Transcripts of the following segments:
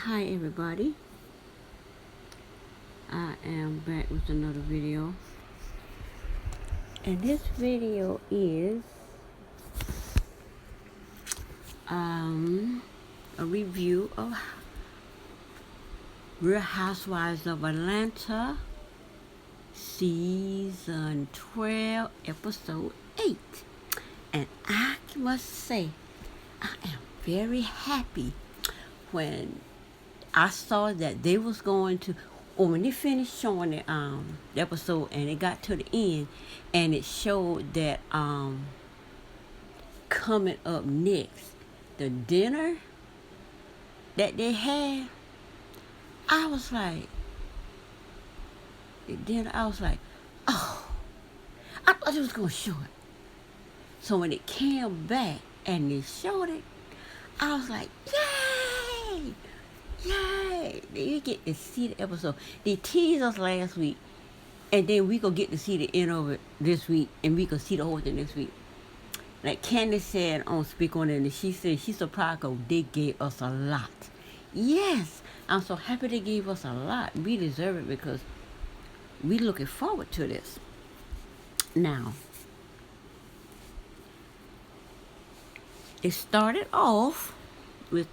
Hi everybody, I am back with another video, and this video is a review of Real Housewives of Atlanta season 12 episode 8. And I must say I am very happy when I saw that they was going to, or when they finished showing the episode and it got to the end and it showed that coming up next, the dinner that they had, I was like, oh, I thought it was going to show it. So when it came back and they showed it, I was like, yay! Yay! You get to see the episode. They teased us last week, and then we gonna get to see the end of it this week, and we gonna see the whole thing next week. Like Candace said on Speak On It, and she said she's surprised because they gave us a lot. Yes, I'm so happy they gave us a lot. We deserve it because we looking forward to this. Now, it started off with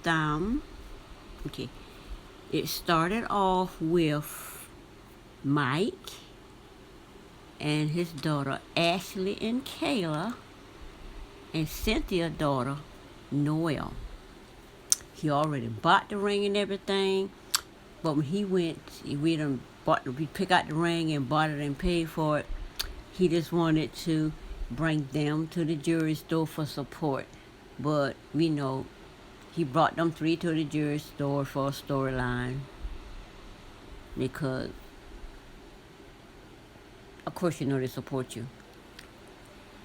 it started off with Mike and his daughter Ashley and Kayla and Cynthia's daughter Noelle. He already bought the ring and everything, but when he went, we picked out the ring and bought it and paid for it. He just wanted to bring them to the jewelry store for support. But we know he brought them three to the jewelry store for a storyline because, of course, you know they support you.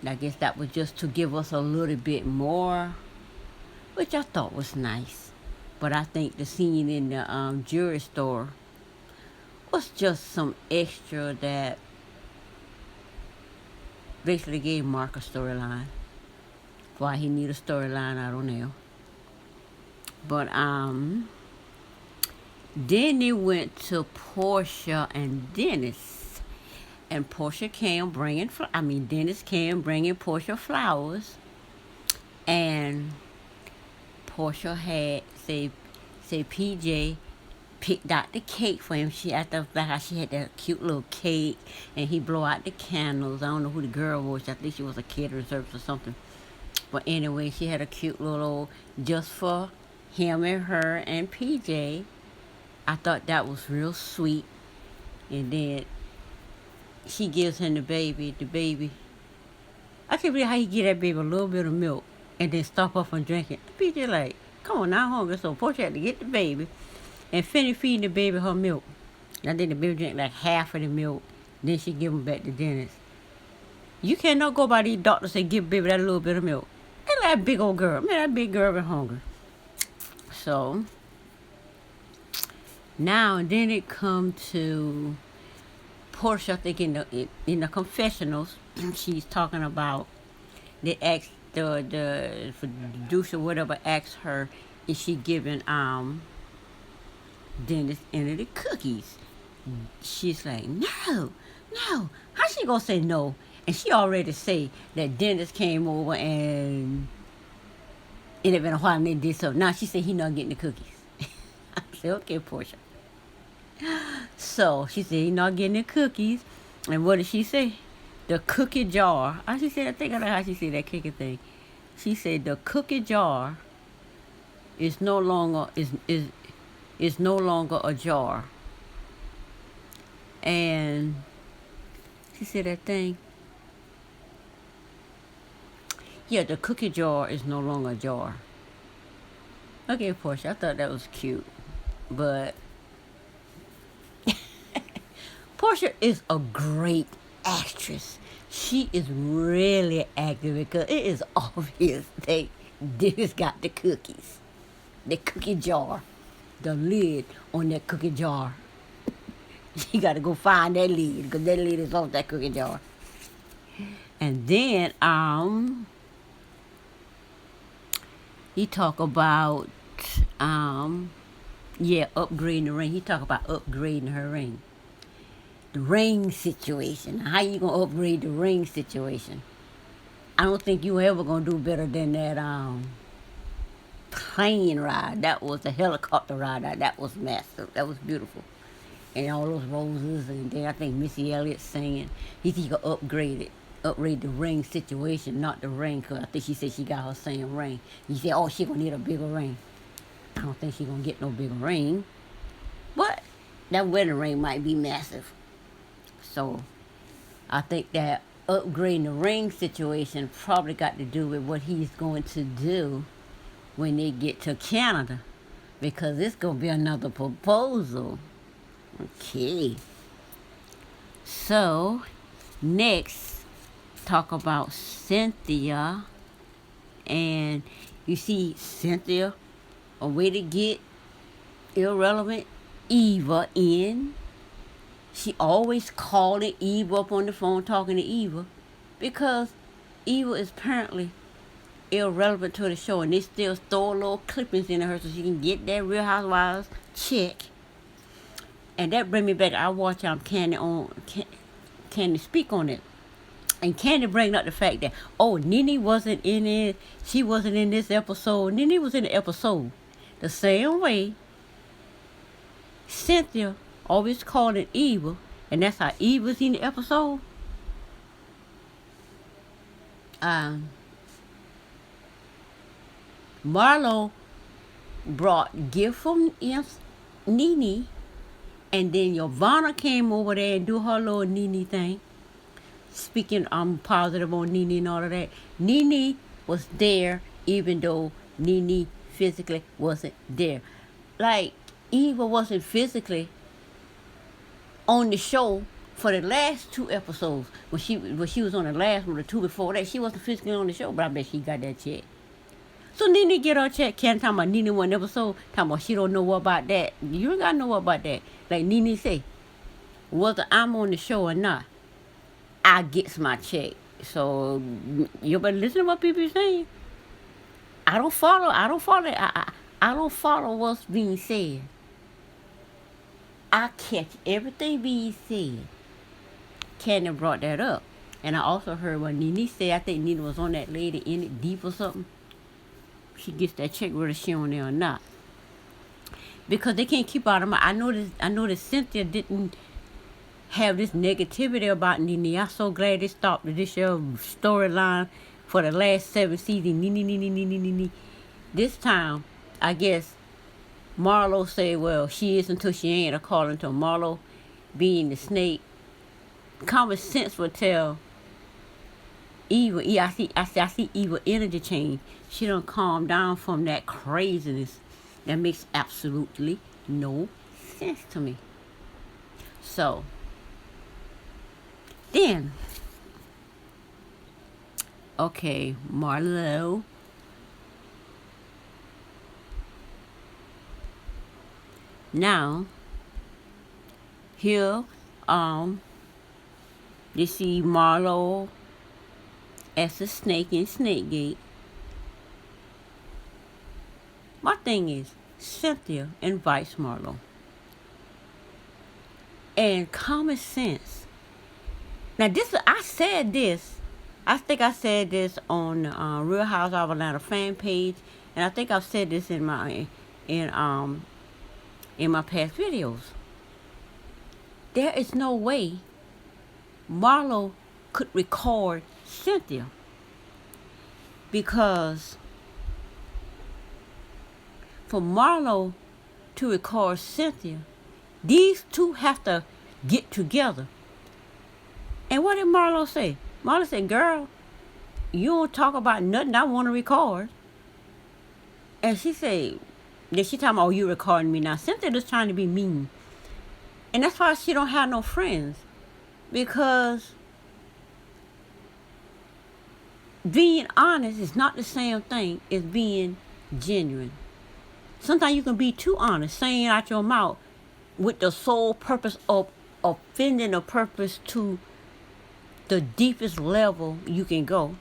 I guess that was just to give us a little bit more, which I thought was nice. But I think the scene in the jewelry store was just some extra that basically gave Mark a storyline. Why he need a storyline, I don't know. But then they went to Portia and Dennis, and Portia came bringing Dennis came bringing Portia flowers, and Portia had say PJ picked out the cake for him. She had that cute little cake, and he blow out the candles. I don't know who the girl was. I think she was a catering service or something. But anyway, she had a cute little just for him and her and PJ. I thought that was real sweet. And then she gives him the baby. I can't believe how he give that baby a little bit of milk and then stop up and drink it. PJ like, come on, now I'm hungry. So Portia had to get the baby and finish feeding the baby her milk. I think the baby drank like half of the milk. Then she give him back to Dennis. You cannot go by these doctors and give baby that little bit of milk. And that big old girl. Man, that big girl been hungry. So, now and then it come to Portia, I think in the confessionals, she's talking about the producer, whatever, asked her, is she giving Dennis any of the cookies? She's like, no. How she gonna say no? And she already say that Dennis came over and it had been a while and they did so. Now she said he not getting the cookies. I said, okay, Portia. So she said he not getting the cookies. And what did she say? The cookie jar. I think I don't know how she said that cookie thing. She said the cookie jar is no longer no longer a jar. And she said that thing. Yeah, the cookie jar is no longer a jar. Okay, Portia, I thought that was cute. But Portia is a great actress. She is really active because it is obvious Dennis got the cookies. The cookie jar. The lid on that cookie jar. You got to go find that lid because that lid is off that cookie jar. And then he talk about Yeah, upgrading the ring. He talk about upgrading her ring. The ring situation. How you gonna upgrade the ring situation? I don't think you ever gonna do better than that plane ride. That was a helicopter ride. That was massive. That was beautiful. And all those roses, and then I think Missy Elliott singing. He said you could upgrade the ring situation, not the ring, because I think she said she got her same ring. He said, oh, she gonna need a bigger ring. I don't think she gonna get no bigger ring, but that wedding ring might be massive. So I think that upgrading the ring situation probably got to do with what he's going to do when they get to Canada, because it's gonna be another proposal. Okay. So next, talk about Cynthia, and you see Cynthia, a way to get irrelevant Eva in. She always calling Eva up on the phone, talking to Eva, because Eva is apparently irrelevant to the show, and they still throw little clippings in her so she can get that Real Housewives check. And that bring me back. I watch Candy speak on it, and Candy bring up the fact that Nene wasn't in it. She wasn't in this episode. Nene was in the episode. The same way Cynthia always called it Eva, and that's how Eva's in the episode. Marlo brought gift from Nene, and then Yvonne came over there and do her little Nene thing. Speaking positive on Nene and all of that. Nene was there even though Nene physically wasn't there. Like, Eva wasn't physically on the show for the last 2 episodes. When she was on the last one, the 2 before that, she wasn't physically on the show, but I bet she got that check. So Nene get her check. Can't talk about Nene one episode. Talking about she don't know what about that. You ain't got to know what about that. Like Nene say, whether I'm on the show or not, I gets my check. So you better listen to what people saying. I don't follow what's being said. I catch everything being said. Candy brought that up. And I also heard what Nene said. I think Nene was on that lady in it deep or something. She gets that check whether she on there or not. Because they can't keep out of my. I noticed Cynthia didn't have this negativity about Nene. I'm so glad they stopped this storyline for the last 7 seasons. Nene. This time, I guess Marlo said, well, she is until she ain't, according to Marlo being the snake. Common sense would tell Eva, I see Eva energy change. She done calm down from that craziness. That makes absolutely no sense to me. So, then, okay, Marlo. Now, here, you see Marlo as a snake in Snakegate. My thing is, Cynthia invites Marlo. And common sense. Now, I think I said this on Real Housewives of Atlanta fan page, and I think I've said this in my past videos. There is no way Marlo could record Cynthia, because for Marlo to record Cynthia, these two have to get together. And what did Marlo say? Marlo said, girl, you don't talk about nothing I want to record. And she said, then she talking about, you recording me now. Cynthia just trying to be mean. And that's why she don't have no friends. Because being honest is not the same thing as being genuine. Sometimes you can be too honest, saying out your mouth with the sole purpose of offending a purpose to the deepest level you can go.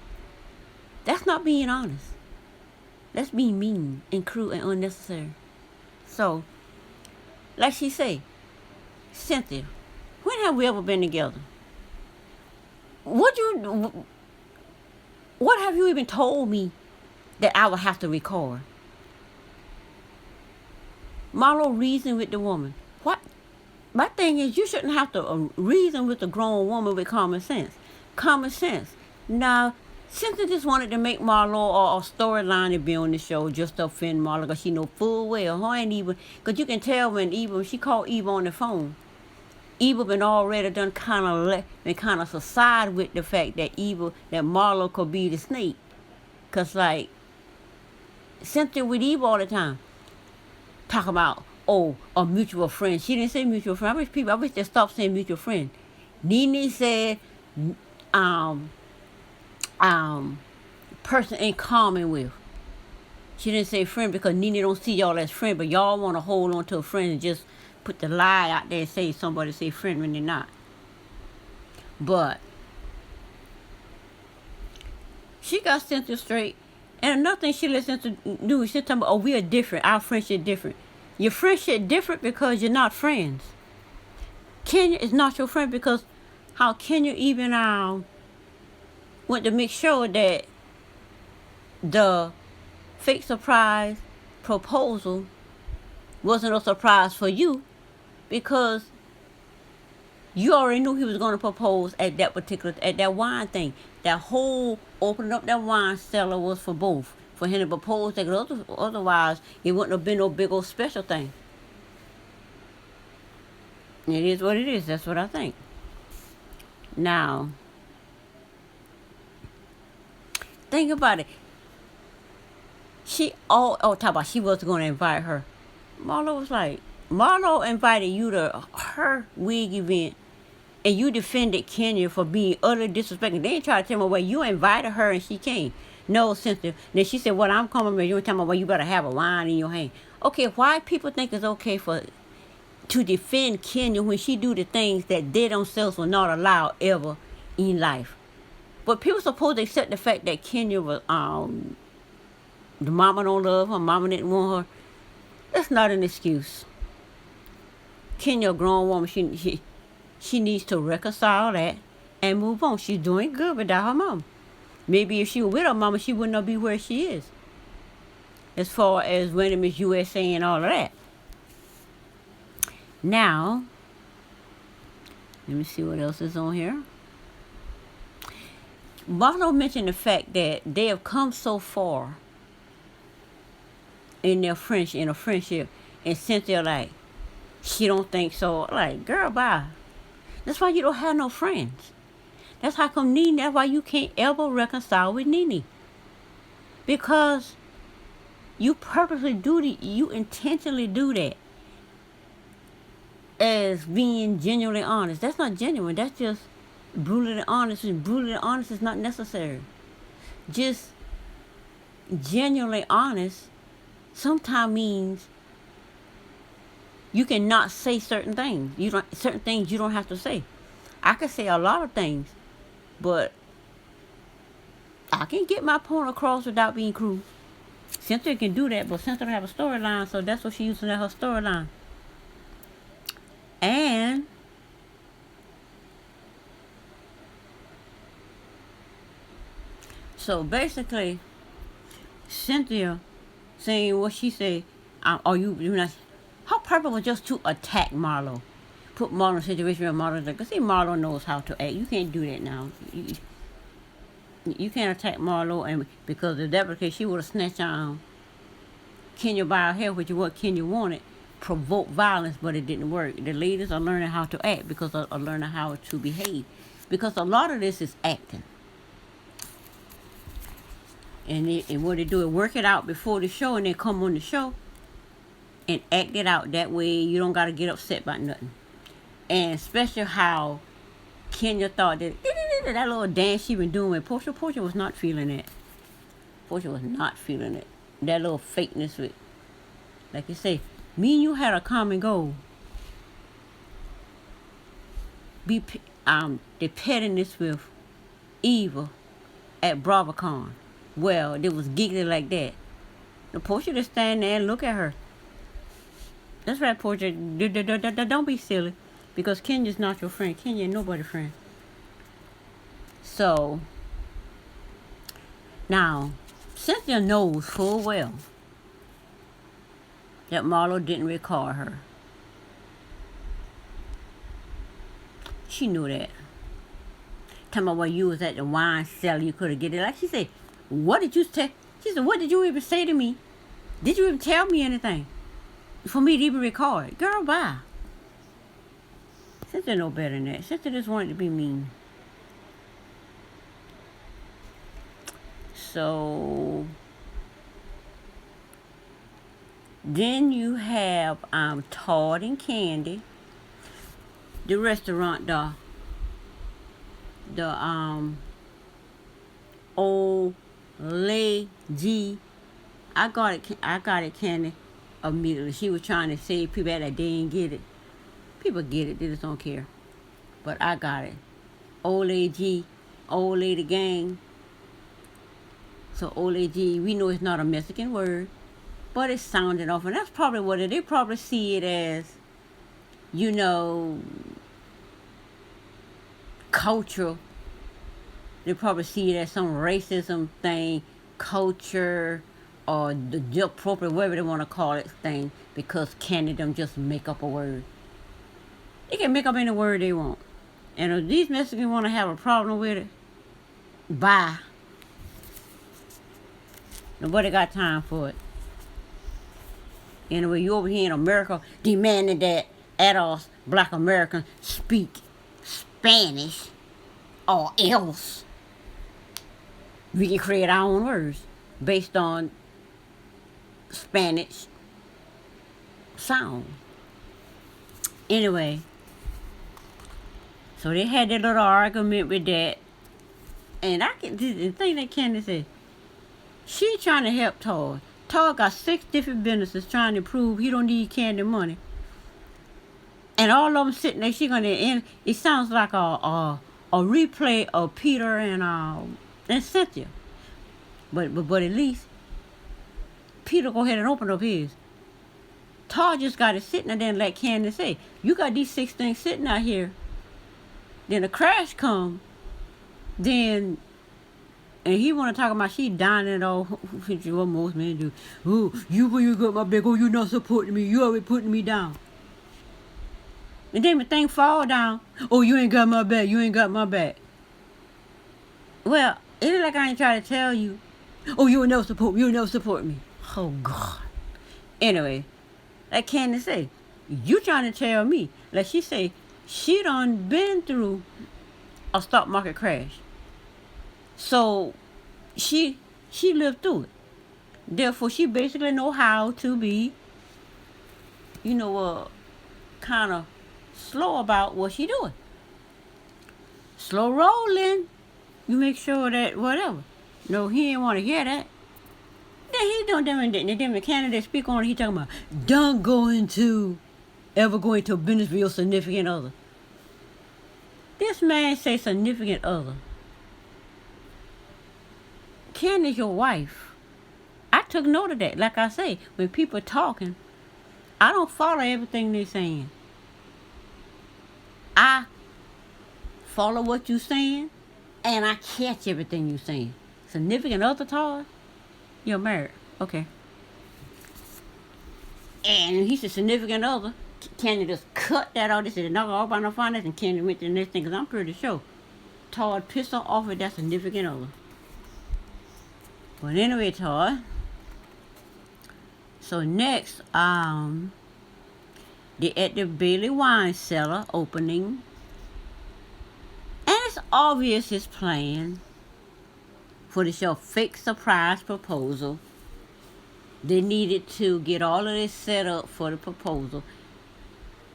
That's not being honest. That's being mean and cruel and unnecessary. So, Like she say, Cynthia, when have we ever been together? What have you even told me that I would have to record? Marlo reasoned with the woman. What? My thing is, you shouldn't have to reason with a grown woman with common sense. Common sense. Now, Cynthia just wanted to make Marlo a storyline to be on the show just to offend Marlo, because she know full well her ain't even. Because you can tell when she called Eva on the phone, Eva been already done kind of subside with the fact that Marlo could be the snake. Because, like, Cynthia with Eva all the time. Talk about, a mutual friend. She didn't say mutual friend. I wish they stopped saying mutual friend. Nene said, person in common with. She didn't say friend because Nene don't see y'all as friend, but y'all want to hold on to a friend and just put the lie out there and say somebody say friend when they're not. But she got Cynthia straight. And another thing she listened to do, she talking about, we are different. Our friendship different. Your friendship different because you're not friends. Kenya is not your friend because how Kenya even went to make sure that the fake surprise proposal wasn't a surprise for you, because you already knew he was going to propose at that wine thing. That whole opening up that wine cellar was for both. For him to propose that, otherwise it wouldn't have been no big old special thing. It is what it is. That's what I think. Now, think about it. She was going to invite her. Marlo invited you to her wig event, and you defended Kenya for being utterly disrespectful. They ain't try to tell me, well, you invited her and she came. No, Cynthia. Then she said, well, I'm coming, but you ain't telling me, well, you better have a wine in your hand. Okay, why people think it's okay to defend Kenya when she do the things that they themselves will not allow ever in life? But people supposed to accept the fact that Kenya was, the mama don't love her, mama didn't want her. That's not an excuse. Kenya, a grown woman, she needs to reconcile that and move on. She's doing good without her mama. Maybe if she were with her mama, she would not be where she is. As far as winning Miss USA and all of that. Now, let me see what else is on here. Marlo mentioned the fact that they have come so far in a friendship, and Cynthia, like, she don't think so. Like, girl, bye. That's why you don't have no friends. That's how come Nene, that's why you can't ever reconcile with Nene. Because you you intentionally do that as being genuinely honest. That's not genuine. That's just brutally honest. And brutally honest is not necessary. Just genuinely honest sometimes means you cannot say certain things. Certain things you don't have to say. I can say a lot of things, but I can get my point across without being cruel. Cynthia can do that, but Cynthia don't have a storyline, so that's what she's using as her storyline. And so basically, Cynthia saying what she said, you not. Her purpose was just to attack Marlo. Put Marlo in a situation where Marlo's like, see, Marlo knows how to act. You can't do that now. You can't attack Marlo, and because if that was the case, she would have snatched Kenya by her hair, which is what Kenya wanted, provoke violence, but it didn't work. The ladies are learning how to act because of learning how to behave. Because a lot of this is acting. And what they do is work it out before the show, and then come on the show and act it out. That way you don't got to get upset about nothing. And especially how Kenya thought that little dance she been doing with Portia was not feeling it. Portia was not feeling it. That little fakeness with, like you say, me and you had a common goal. The pettiness with Eva at BravoCon. Well, it was giggling like that. The Portia just stand there and look at her. That's right, Portia. Don't be silly. Because Kenya's not your friend. Kenya ain't nobody's friend. So, now, Cynthia knows full well that Marlo didn't record her. She knew that. Talking about when you was at the wine cellar, you could have get it. Like she said, what did you say? She said, what did you even say to me? Did you even tell me anything for me to even record? Girl, bye. Cynthia know better than that. Cynthia just wanted to be mean. So then you have Todd and Candy. The restaurant, the old lady. I got it, Candy, immediately. She was trying to save people that they didn't get it. People get it, they just don't care. But I got it. Old lady gang. So old lady, we know it's not a Mexican word, but it sounded off, and that's probably what it. They probably see it as, cultural. They probably see it as some racism thing, culture, or the appropriate, whatever they want to call it, thing, because Candy them just make up a word. They can make up any word they want. And if these Mexicans want to have a problem with it, bye. Nobody got time for it. Anyway, you over here in America demanding that adults, black Americans, speak Spanish, or else we can create our own words based on Spanish sound. Anyway, so they had their little argument with that, and the thing that Candy said, she trying to help Todd. Todd got 6 different businesses trying to prove he don't need Candy money, and all of them sitting there. She gonna end. It sounds like a replay of Peter and Cynthia, but at least Peter go ahead and open up his. Todd just got it sitting there and let Candy say, you got these 6 things sitting out here. Then a crash come, and he want to talk about she dying and all, what most men do. Oh, when you got my back, oh, you not supporting me, you always putting me down. And then the thing fall down, oh, you ain't got my back, you ain't got my back. Well, it ain't like I ain't trying to tell you, oh, you will never support me, you will never support me. Oh, God. Anyway, like Candy say, you trying to tell me, like she say, she done been through a stock market crash. So she lived through it. Therefore, she basically know how to be, kind of slow about what she doing. Slow rolling. You make sure that whatever. No, he didn't want to hear that. Then he don't them the candidate speak on it. He talking about ever go into a business with your significant other. This man say significant other. Candy's your wife. I took note of that. Like I say, when people talking, I don't follow everything they're saying. I follow what you saying, and I catch everything you saying. Significant other, Todd? You're married. Okay. And he said significant other. Candy just cut that out. They said, not all about no finance. And Candy went to the next thing, because I'm pretty sure Todd pissed her off with that significant other. But anyway, Todd. So next, they at the Bailey wine cellar opening. And it's obvious his plan for the show fake surprise proposal. They needed to get all of this set up for the proposal.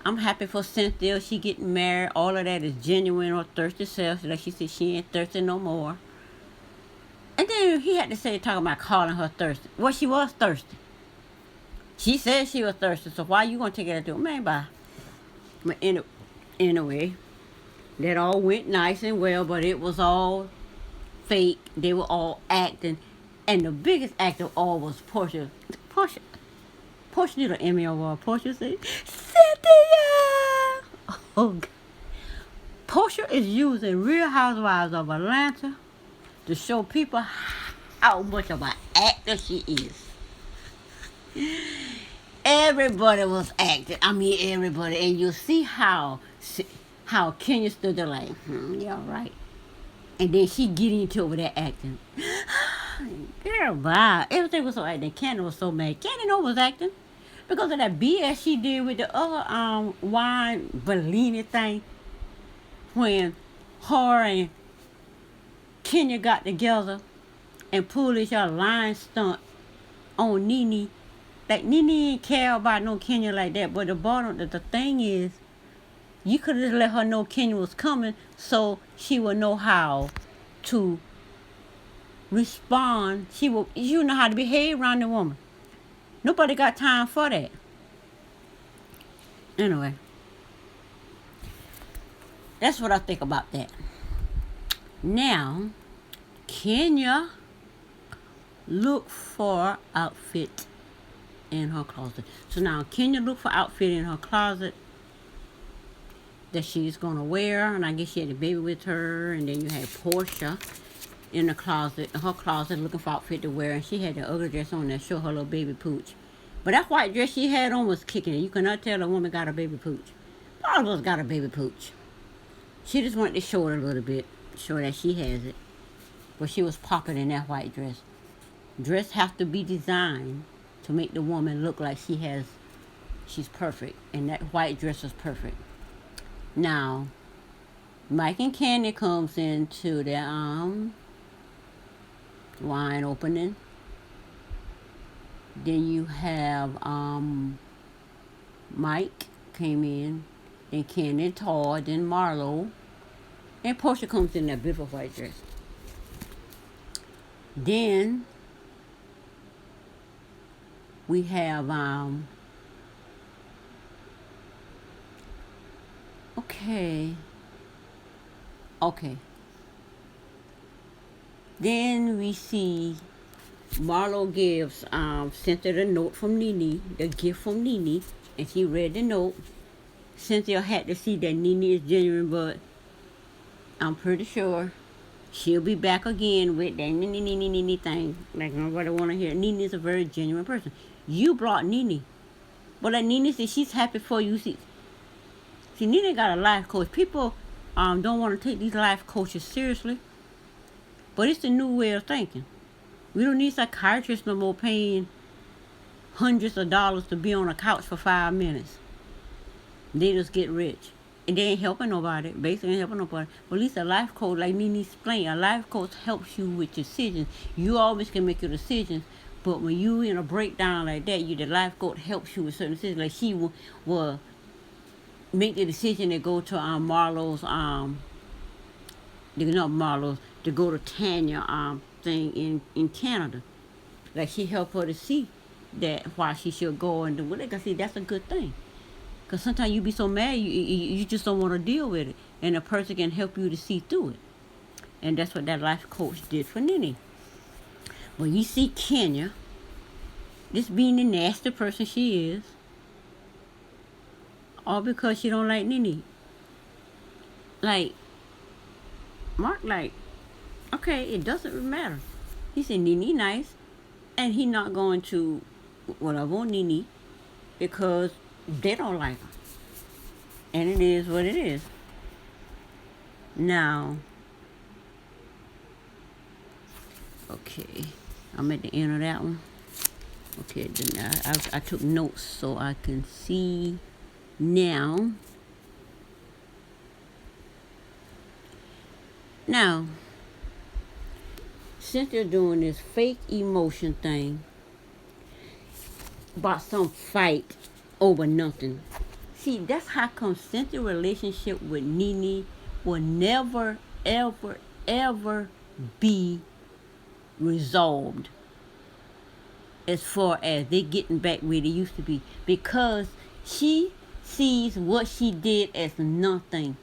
I'm happy for Cynthia. She getting married. All of that is genuine or thirsty self. Like she said, she ain't thirsty no more. And then he had to say, talking about calling her thirsty. Well, she was thirsty. She said she was thirsty. So why you gonna take it to her? Man, bye. But anyway, that all went nice and well, but it was all fake. They were all acting. And the biggest act of all was Portia. Portia did an Emmy Award. Portia said, Cynthia! Oh, God. Portia is using Real Housewives of Atlanta to show people how much of an actor she is. Everybody was acting. I mean, everybody. And you see how Kenya stood there like, yeah, right. And then she get into it with that acting. Girl, bye. Everything was so acting. Candy was so mad. Candy know was acting. Because of that BS she did with the other wine Bellini thing. When her and Kenya got together and pulled each other line stunt on Nene. Like, Nene ain't care about no Kenya like that. But the thing is, you could have just let her know Kenya was coming so she would know how to respond. You know how to behave around the woman. Nobody got time for that. Anyway, that's what I think about that. Now, Kenya look for outfit in her closet. So now Kenya look for outfit in her closet that she's gonna wear, and I guess she had a baby with her, and then you had Portia in her closet looking for outfit to wear, and she had the ugly dress on that show her little baby pooch. But that white dress she had on was kicking it. You cannot tell a woman got a baby pooch. All of us got a baby pooch. She just wanted to show it a little bit, show that she has it. But she was popping in that white dress. Dress have to be designed to make the woman look like she's perfect. And that white dress was perfect. Now, Mike and Candy comes into the wine opening. Then you have Mike came in, then Candy and Todd, then Marlo, and Portia comes in that beautiful white dress. Then we have okay. Then we see Marlo gives Cynthia the note from Nene, the gift from Nene, and she read the note. Cynthia had to see that Nene is genuine, but I'm pretty sure she'll be back again with that Nene thing. Like, nobody want to hear. Nene is a very genuine person. You brought Nene. But like Nene said, she's happy for you. See, Nene got a life coach. People don't want to take these life coaches seriously. But it's the new way of thinking. We don't need psychiatrists no more paying hundreds of dollars to be on a couch for 5 minutes. They just get rich. And they ain't helping nobody. Basically ain't helping nobody. But at least a life coach, like Nene explained, a life coach helps you with decisions. You always can make your decisions. But when you in a breakdown like that, the life coach helps you with certain decisions. Like she will make the decision to go to Marlo's, not Marlo's, to go to Tanya thing in Canada. Like she helped her to see that why she should go and do what they can see. That's a good thing. Because sometimes you be so mad, you just don't want to deal with it. And a person can help you to see through it. And that's what that life coach did for Nene. Well, you see Kenya, just being the nasty person she is, all because she don't like Nene. Like, Mark okay, it doesn't matter. He said Nene nice, and he not going to whatever on Nene because they don't like her. And it is what it is. Now, okay, I'm at the end of that one. Okay, then I took notes so I can see now. Now, Cynthia doing this fake emotion thing about some fight over nothing. See, that's how come Cynthia's relationship with Nene will never, ever, ever be resolved as far as they getting back where they used to be. Because she sees what she did as nothing.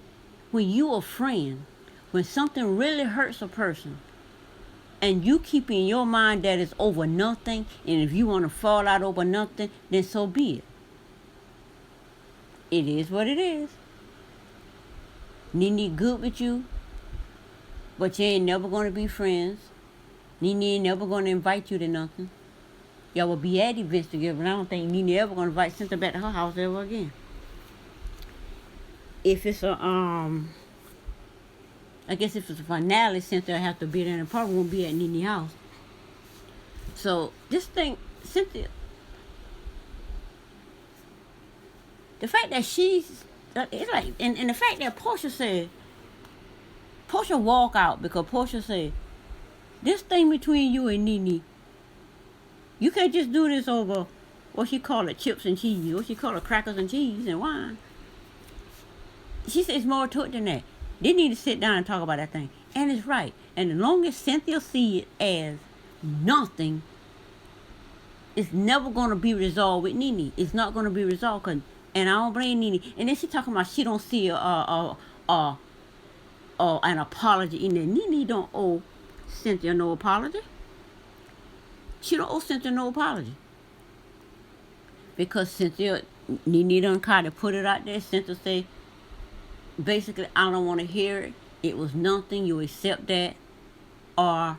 When you a friend, when something really hurts a person, And you keep in your mind that it's over nothing, and if you want to fall out over nothing, then so be it. It is what it is. Nene good with you, but you ain't never going to be friends. Nene ain't never going to invite you to nothing. Y'all will be at events together, but I don't think Nene ever going to invite Cynthia back to her house ever again. If it's a, I guess if it's a finale, Cynthia will have to be there, and probably won't be at Nene's house. So, this thing, Cynthia, the fact that she's, it's like, and the fact that Portia walk out because Portia said, this thing between you and Nene, you can't just do this over, what she call it, chips and cheese, what she call it, crackers and cheese and wine. She says more to it than that. They need to sit down and talk about that thing. And it's right. And as long as Cynthia see it as nothing, it's never going to be resolved with Nene. It's not going to be resolved. And I don't blame Nene. And then she talking about she don't see an apology in there. Nene don't owe Cynthia no apology. She don't owe Cynthia no apology. Because Cynthia, Nene done kind of put it out there. Cynthia say, basically, I don't want to hear it. It was nothing. You accept that. Or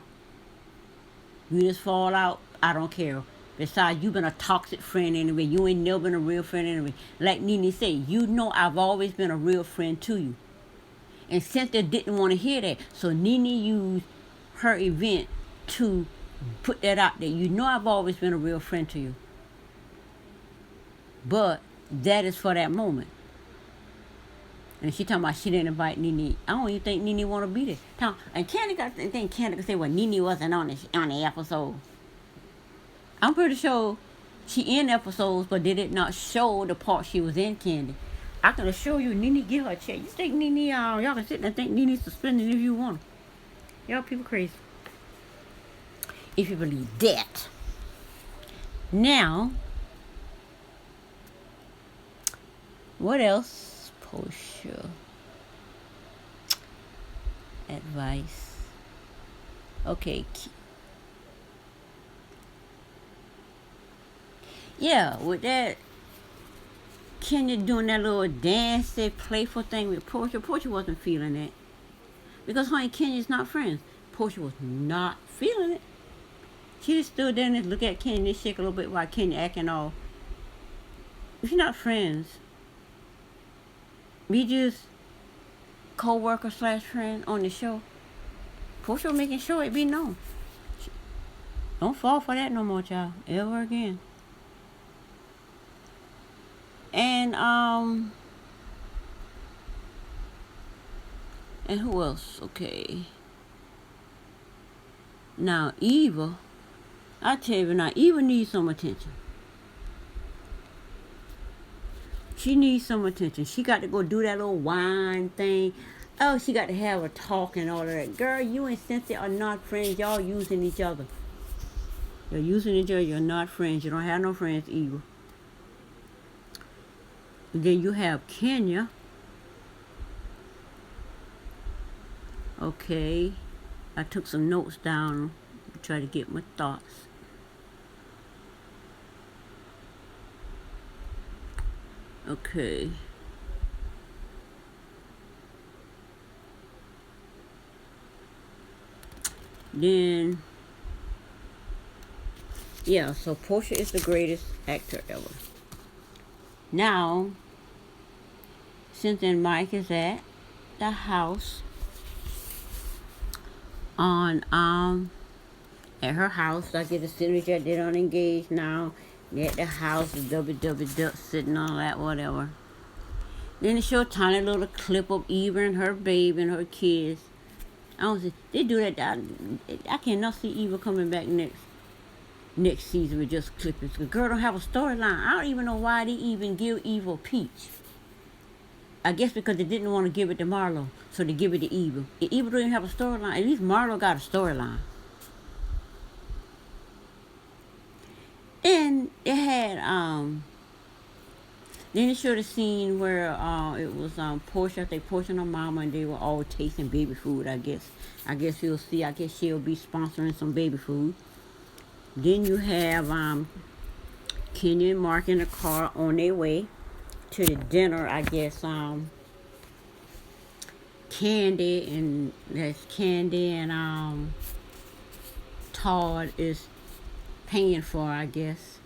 you just fall out. I don't care. Besides, you've been a toxic friend anyway. You ain't never been a real friend anyway. Like Nene said, you know I've always been a real friend to you. And Cynthia didn't want to hear that. So Nene used her event to put that out there. You know I've always been a real friend to you. But that is for that moment. And she talking about she didn't invite Nene. I don't even think Nene want to be there. And Candy got to think Candy could say, well, Nene wasn't on the episode. I'm pretty sure she in episodes, but they did not show the part she was in, Candy. I can assure you, Nene give her a check. You think Nene, y'all can sit there and think Nene's suspended if you want. Y'all people crazy. If you believe that. Now, what else? Portia. Advice. Okay. Yeah, with that, Kenya doing that little dance, playful thing with Portia. Portia wasn't feeling it. Because her and Kenya's not friends. Portia was not feeling it. She just stood there and just looked at Kenya and shake a little bit while Kenya acting all. If you're not friends, be just co-worker / friend on the show. Portia was making sure it be known. Don't fall for that no more, child. Ever again. And who else? Okay. Now Eva, I tell you now, Eva needs some attention. She needs some attention. She got to go do that little wine thing. Oh, she got to have a talk and all of that. Girl, you and Cynthia are not friends. Y'all using each other. You're using each other. You're not friends. You don't have no friends, Eva. Then you have Kenya. Okay. I took some notes down to try to get my thoughts. Okay. Then, yeah, so Portia is the greatest actor ever. Now, Cynthia and Mike is at the house on at her house. I get a signature. They don't engage now. They're at the house, the duck sitting on that, whatever. Then they show a tiny little clip of Eva and her baby and her kids. I don't see, they do that. I cannot see Eva coming back next season with just clippings. The girl don't have a storyline. I don't even know why they even give Eva Peach. I guess because they didn't want to give it to Marlo, so they give it to Eva. If Eva don't even have a storyline, at least Marlo got a storyline. And they had Then it showed a scene where it was Portia, they Portia and her mama, and they were all tasting baby food. I guess. I guess you'll see. I guess she'll be sponsoring some baby food. Then you have Kenya and Mark in the car on their way to the dinner. I guess Candy and Todd is paying for, I guess.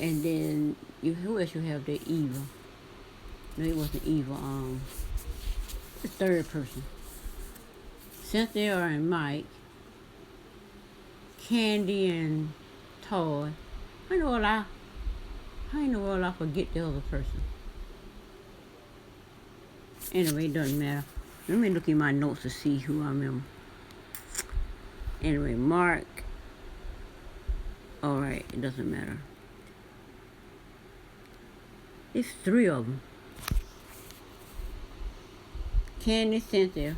And then who else you have there? Eva. No, it wasn't Eva. The third person. Cynthia and Mike. Candy and Todd. I know I forget the other person. Anyway, it doesn't matter. Let me look in my notes to see who I remember. Anyway, Mark. Alright, it doesn't matter. It's 3 of them. Candy, Cynthia,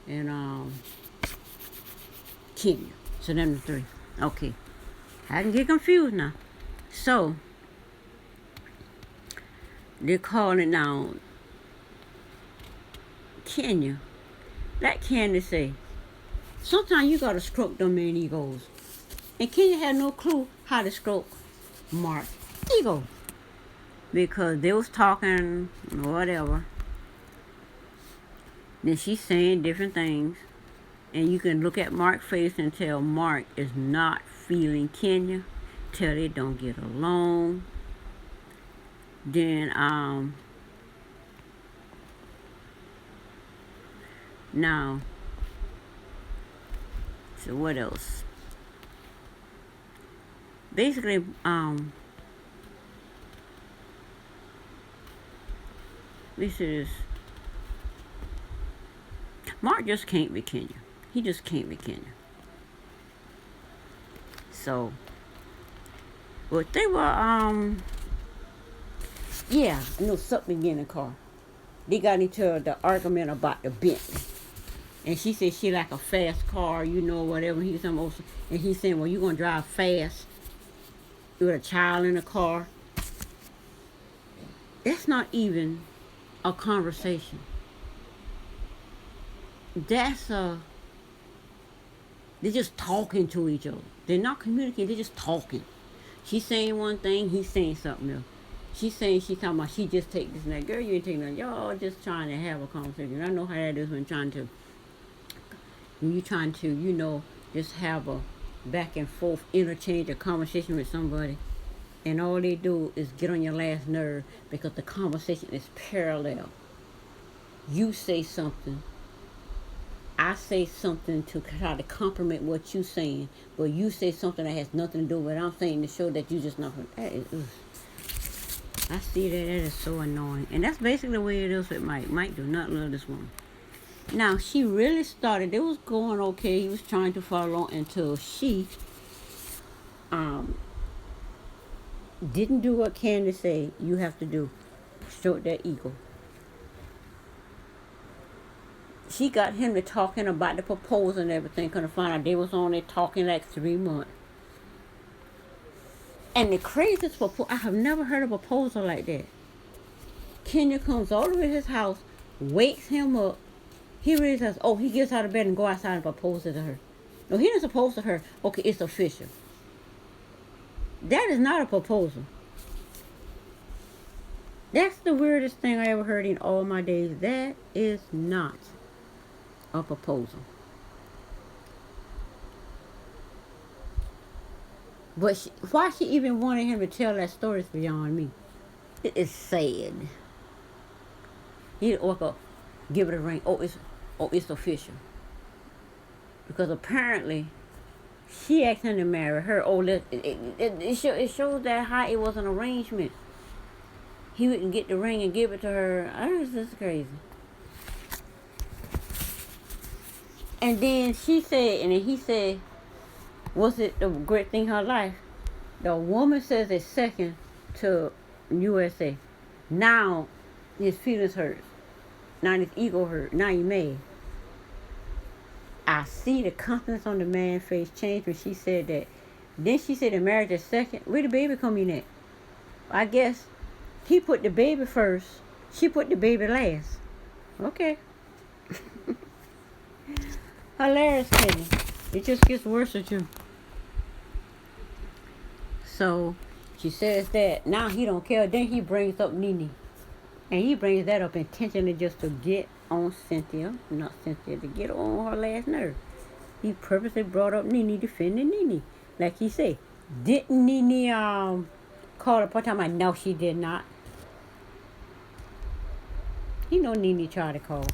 and Kenya. So them the 3. Okay. I can get confused now. So they're calling now Kenya. Like Candy say, sometimes you gotta stroke them man egos. And Kenya had no clue how to stroke Mark's ego. Because they was talking whatever. Then she's saying different things. And you can look at Mark's face and tell Mark is not feeling Kenya. Tell they don't get along. Then now, so what else? Basically, this is Mark just can't be Kenya. He just can't be Kenya. So, but they were yeah, I know something in the car. They got into the argument about the Bentley. And she said she like a fast car, whatever. He was almost, and he's saying, well, you gonna drive fast with a child in the car? That's not even a conversation. They're just talking to each other. They're not communicating, they're just talking. She's saying one thing, he's saying something else. She's talking about she just take this and that. Girl, you ain't taking nothing. Y'all just trying to have a conversation. I know how that is when you're trying to, just have a back and forth interchange a conversation with somebody. And all they do is get on your last nerve because the conversation is parallel. You say something. I say something to try to compliment what you're saying. But you say something that has nothing to do with what I'm saying to show that you just not. I see that is so annoying. And that's basically the way it is with Mike. Mike do not love this woman. Now, she really started, it was going okay. He was trying to follow on until she didn't do what Candy said you have to do. Stroke that ego. She got him to talking about the proposal and everything. Couldn't find out they was on there talking like 3 months. And the craziest proposal, I have never heard a proposal like that. Kenya comes all the way to his house, wakes him up. He realizes, he gets out of bed and go outside and proposes to her. No, he didn't propose to her. Okay, it's official. That is not a proposal. That's the weirdest thing I ever heard in all my days. That is not a proposal. But why she even wanted him to tell that story is beyond me. It is sad. He didn't walk up, give it a ring. It's official. Because apparently, she asked him to marry her. It shows that how it was an arrangement. He wouldn't get the ring and give it to her. This is crazy. And then she said, and then he said, was it the great thing in her life? The woman says it's second to USA. Now his feelings hurt. Now his ego hurt. Now he mad. I see the confidence on the man's face change when she said that. Then she said the marriage is second. Where the baby come in at? I guess he put the baby first. She put the baby last. Okay. Hilarious, Kenny. It just gets worse with you. So she says that now he don't care. Then he brings up Nene. And he brings that up intentionally just to get on Cynthia. Not Cynthia, to get on her last nerve. He purposely brought up Nene, defending Nene. Like he said, didn't Nene call her part time? I know she did not. He know Nene tried to call.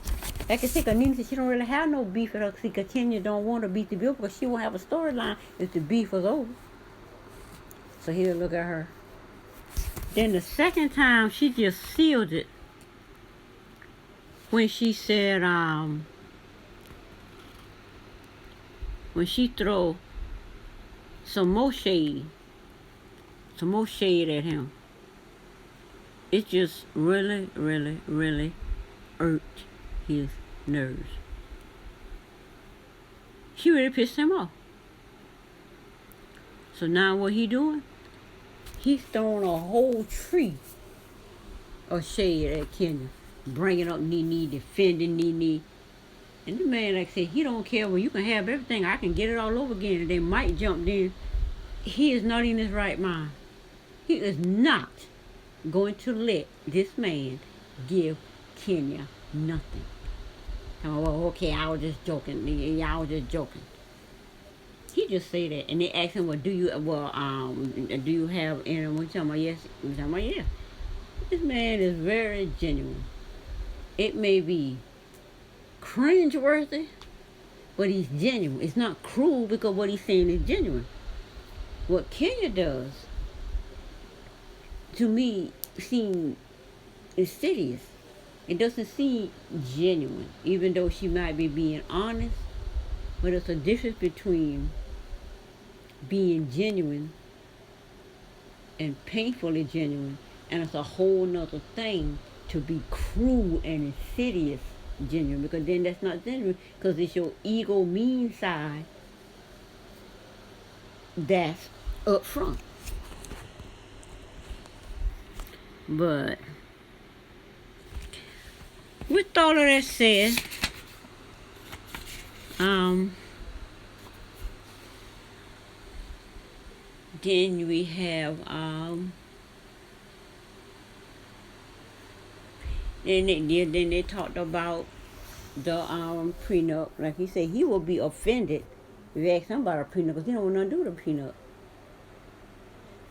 Like I said, Nene said she don't really have no beef with her because Kenya don't want to beat the bill because she won't have a storyline if the beef was over. So he'll look at her. Then the second time, she just sealed it when she said, when she throw some more shade at him. It just really, really, really irked his nerves. She really pissed him off. So now what he doing? He's throwing a whole tree of shade at Kenya, bringing up Nene, defending Nene. And the man, like I said, he don't care. Well, you can have everything. I can get it all over again. And they might jump in. He is not in his right mind. He is not going to let this man give Kenya nothing. Oh, well, okay, I was just joking. Yeah, I was just joking. He just say that, and they ask him, "Well, do you have anyone?" He's talking about yes. He's talking about yeah. This man is very genuine. It may be cringeworthy, but he's genuine. It's not cruel because what he's saying is genuine. What Kenya does, to me, seems insidious. It doesn't seem genuine, even though she might be being honest. But there's a difference between being genuine and painfully genuine, and it's a whole nother thing to be cruel and insidious genuine, because then that's not genuine, because it's your ego mean side that's up front. But with all of that said, then we have then they talked about the prenup. Like he said, he will be offended if you ask him about a prenup because he don't want nothing to do with a prenup.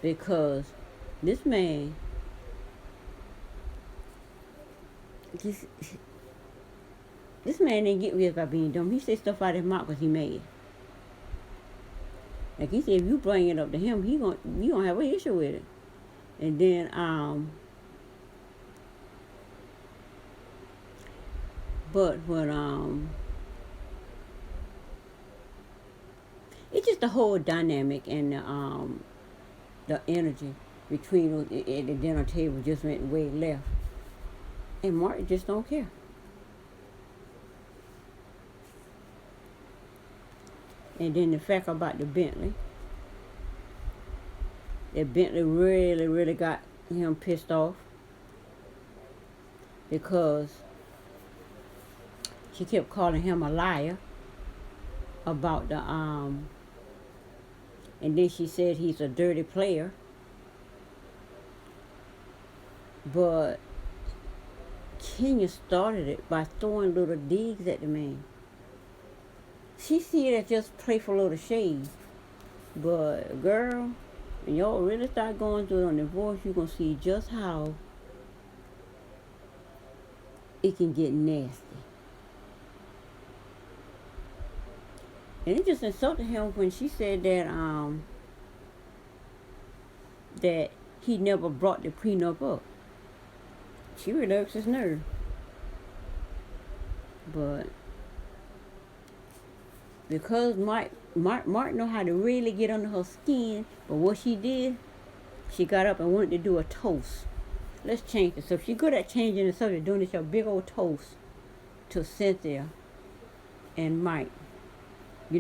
Because this man, this man didn't get rich by being dumb. He said stuff out of his mouth because he mad. Like he said, if you bring it up to him, you gonna have an issue with it. And then but it's just the whole dynamic and the energy between at the dinner table just went way left. And Martin just don't care. And then the fact about the Bentley, that Bentley really, really got him pissed off because she kept calling him a liar about the and then she said he's a dirty player. But Kenya started it by throwing little digs at the man. She see it as just playful little shade. But girl, when y'all really start going through it on divorce, you're going to see just how it can get nasty. And it just insulted him when she said that that he never brought the prenup up. She really irks his nerve. But because Mark know how to really get under her skin, but what she did, she got up and wanted to do a toast. Let's change it. So if she's good at changing the subject, doing this a big old toast to Cynthia and Mike.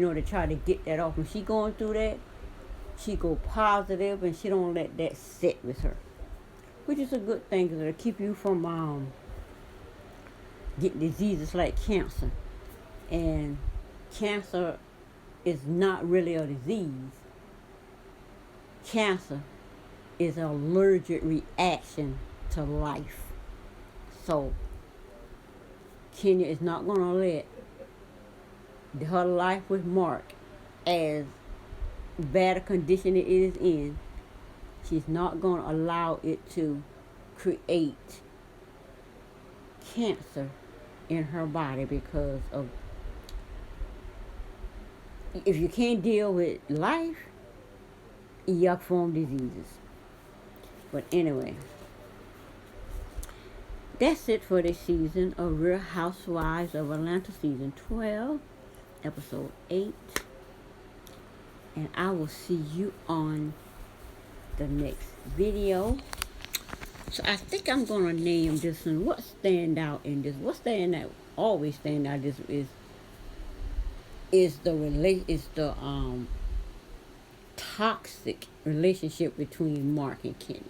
to try to get that off. When she going through that, she go positive and she don't let that sit with her, which is a good thing because it'll keep you from getting diseases like cancer. And cancer is not really a disease. Cancer is an allergic reaction to life. So Kenya is not going to let her life with Mark, as bad a condition it is in, she's not going to allow it to create cancer in her body, because of, if you can't deal with life, yuck form diseases. But anyway, that's it for this season of Real Housewives of Atlanta, season 12, episode 8. And I will see you on the next video. So I think I'm gonna name this one. What stand out in this? What stand out? Always stand out. This is the toxic relationship between Mark and Kenya.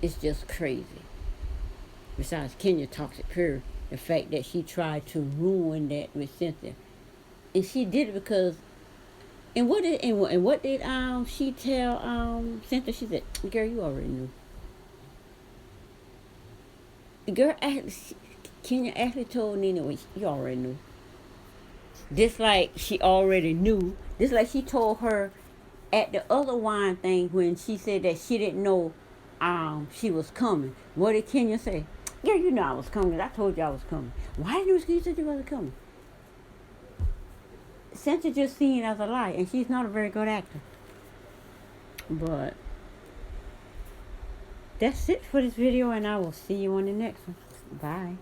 It's just crazy. Besides Kenya toxic, period, the fact that she tried to ruin that with Cynthia, and she did it because. And what did she tell Cynthia? She said, "Girl, you already knew." The girl Kenya actually told Nene, "You already knew." Just like she already knew. Just like she told her at the other wine thing when she said that she didn't know she was coming. What did Kenya say? "Girl, you know I was coming. I told you I was coming. Why didn't you say you wasn't coming?" Cynthia just seen it as a lie, and she's not a very good actor. But that's it for this video, and I will see you on the next one. Bye.